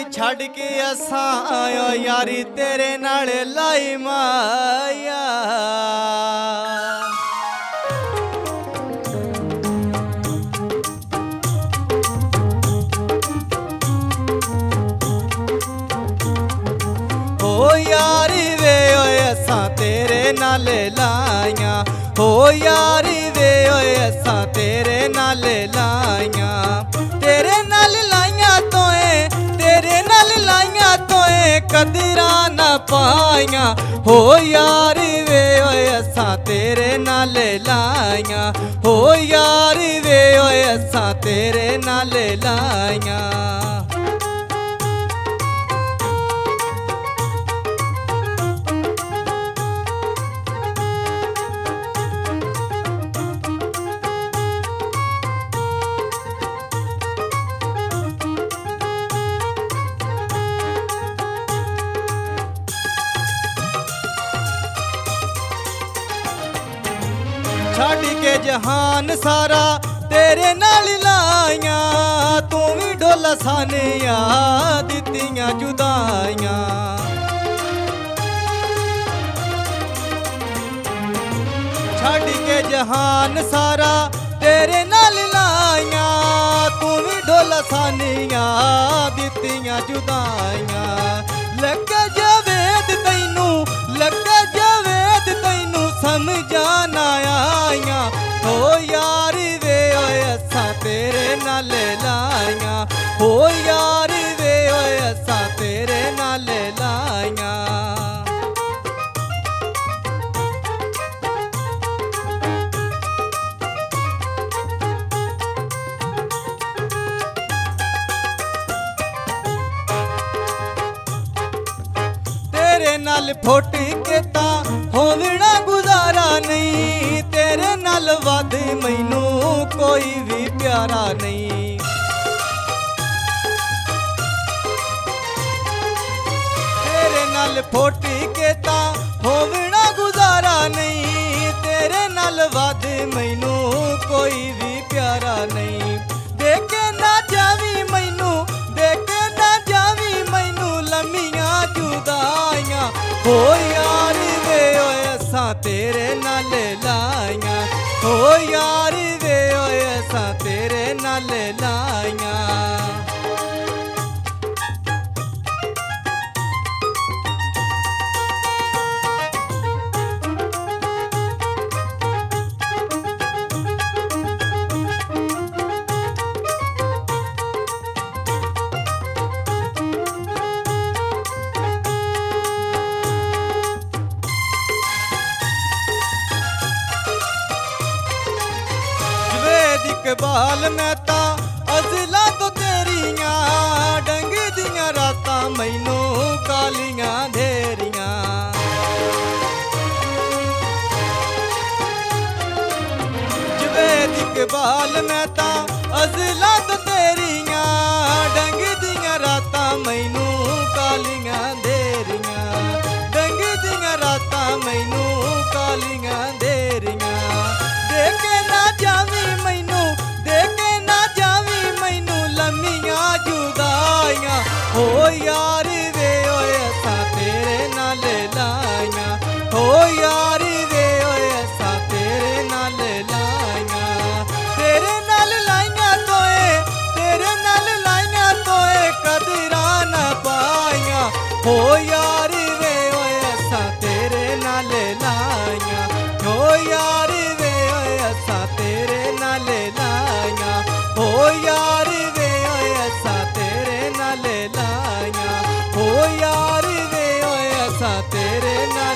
छड़ के असां आयो यारी तेरे नाल लाई माया। हो यारी वे ओए असां तेरे नाल लाइया, हो यारी वे ओए असां तेरे नाल लाइया, तेरे नाल लाइया तोए, तेरे नाल लाइया तोए कदरा न पाइया। हो यारी वे ओए असां तेरे नाल लाइया, हो यारी वे ओए असां तेरे नाल लाइया। छड़ के जहान सारा तेरे नाल लाइया, तू भी ढोला सानिया दित्तियां जुदाइयां। छड़ के जहान सारा तेरे नाल लाइया, तू भी ढोला सानिया दित्तियां जुदाइयां। लगे जावेद तैनू, लगे जावेद तैनू समझाना आइया। हो यारी वे ओए असां तेरे नाल लाइया, हो यारी वे ओए असां तेरे नाल लाइया। तेरे नाल फुट के तां होवना गुजारा नहीं, तेरे नाल वध मैनू कोई भी प्यारा नहीं। तेरे नाल फुट के तां होवना गुजारा नहीं, तेरे नाल वध मैनू कोई भी प्यारा नहीं। देखे ना जावी मैनू, देखे ना जावी मैनू लम्मियां जुदाइयां। हो यारी वे ओए असां तेरे नाल लाइया, हो यारी वे ओए असां तेरे नाल लाइया। इकबाल मैं तां अज़ला तो तेरियां, डंग दियां रातां मैनू कालियां धेरियां। जवेद इकबाल मैं तां अज़ला तो तेरियां, डंग दियां रातां मैनू कालियां धेरियां, डंग दियां रातां मैनू कालियां धेरियां। देखे ना जावी मैनू, देखे ना जावी मैनू लम्मियां जुदाइयां। हो यारी वे ओए असां तेरे नाल लाइया, हो यारी वे ओए असां तेरे नाल लाइया। तेरे नाल लाइया तोए, तेरे नाल लाइया तोए कदरा न पाइया। हो यारी वे ओए असां तेरे नाल लाइया, हो यारी वे ओए असां तेरे नाल लाइया, हो यारी वे ओए असां तेरे नाल लाइया, हो यारी वे ओए असां तेरे नाल